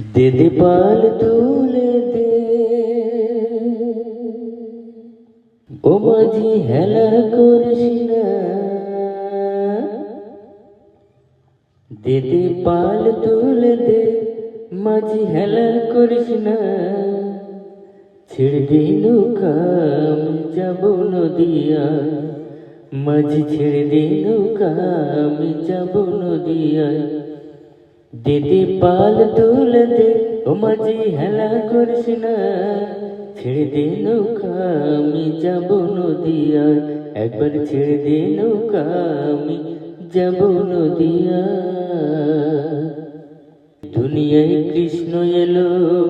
দে দে পাল তুলে দে ও মাঝি হেলা করিস না। দে দে পাল তুলে দে মাঝি হেলা করিস না। ছেড়ে দে নৌকা আমি যাব নদিয়া, মাঝি ছেড়ে দে নৌকা আমি যাব নদিয়া। দে দে পাল তুলে দে ও মাঝি হেলা করিস না। ছেড়ে দে নৌকা আমি যাব নদিয়া, একবার ছেড়ে দে নৌকা আমি যাব নদিয়া। দুনিয়ায় কৃষ্ণ এলো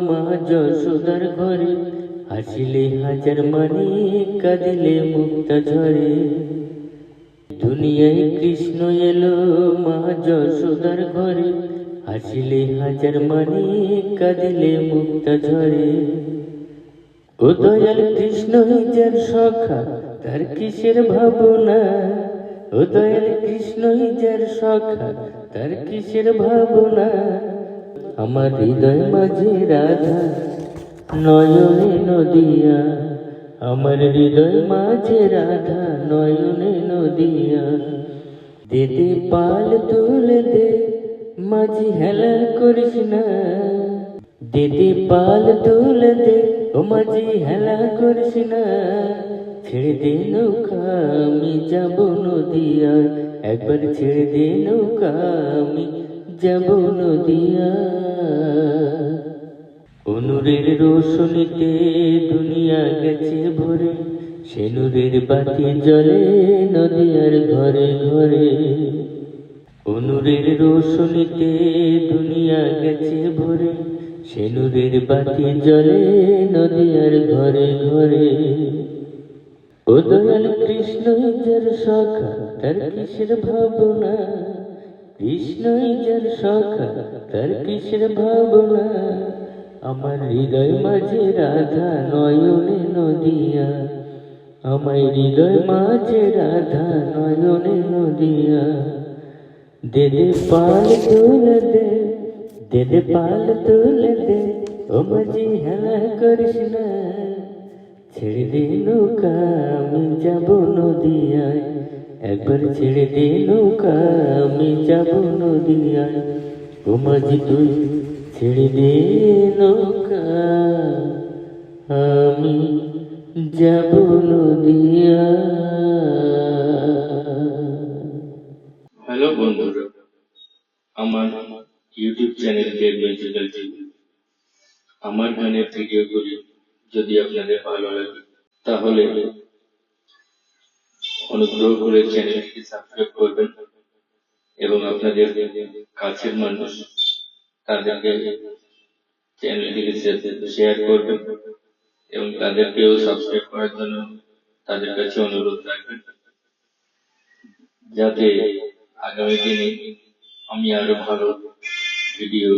মা যশোদার ঘরে, হাসিলে হাজার মানিক কাঁদিলে মুক্তা ঝরে। দুনিয়ায় কৃষ্ণ এলো মা যশোদার ঘরে, হাসিলে হাজার মানিক কাঁদিলে মুক্তা ঝরে। ও দয়াল কৃষ্ণ যার সখা তার কিসের ভাবনা, ও দয়াল কৃষ্ণ যার সখা তার কিসের ভাবনা। আমার হৃদয় মাঝে রাধা নয়নে নদিয়া, আমার হৃদয় মাঝে রাধা নয়নে নদিয়া। দে দে পাল তুলে দে মাঝি হেলা করিস না। দে দে পাল তুলে দে ও মাঝি হেলা করিস না। ছেড়ে দে নৌকা আমি যাব নদিয়া, একবার ছেড়ে দে নৌকা আমি যাব নদিয়া। অনুরের রোশনীতে দুনিয়া গেছে ভরে, সে নূরের বাতি জ্বলে নদিয়ার ঘরে ঘরে। অনুরের রোশনীতে দুনিয়া গেছে ভরে, সে নূরের বাতি জ্বলে নদিয়ার ঘরে ঘরে। ও দয়াল কৃষ্ণ যার সখা তার কিসের ভাবনা, কৃষ্ণই যার সখা তার কিসের ভাবনা। আমার হৃদয় মাঝে রাধা নয়নে নদিয়া, আমার হৃদয় মাঝে রাধা নয়নে নদিয়া। দে দে পাল তুলে দে, দে দে পাল তুলে দে ও মাঝি হেলা করিস না। ছেড়ে দে নৌকা আমি যাব নদিয়ায়, একবার ছেড়ে দে নৌকা আমি যাব নদিয়ায়। ও মাঝি তুই ছেড়ে দে নৌকা আমি যাব নদিয়া। হ্যালো বন্ধুরা, আমার ইউটিউব চ্যানেল মিউজিক্যাল টিভি, আমার গানের ভিডিওগুলি যদি আপনাদের ভালো লাগে তাহলে অনুগ্রহ করে চ্যানেলটিকে সাবস্ক্রাইব করবেন এবং আপনাদের কাছের মানুষ তাদেরকে চ্যানেলটিকে শেয়ার করবেন এবং তাদেরকেও সাবস্ক্রাইব করার জন্য তাদের কাছে অনুরোধ রাখবেন, যাতে আগামী দিনে আমি আরো ভালো ভিডিও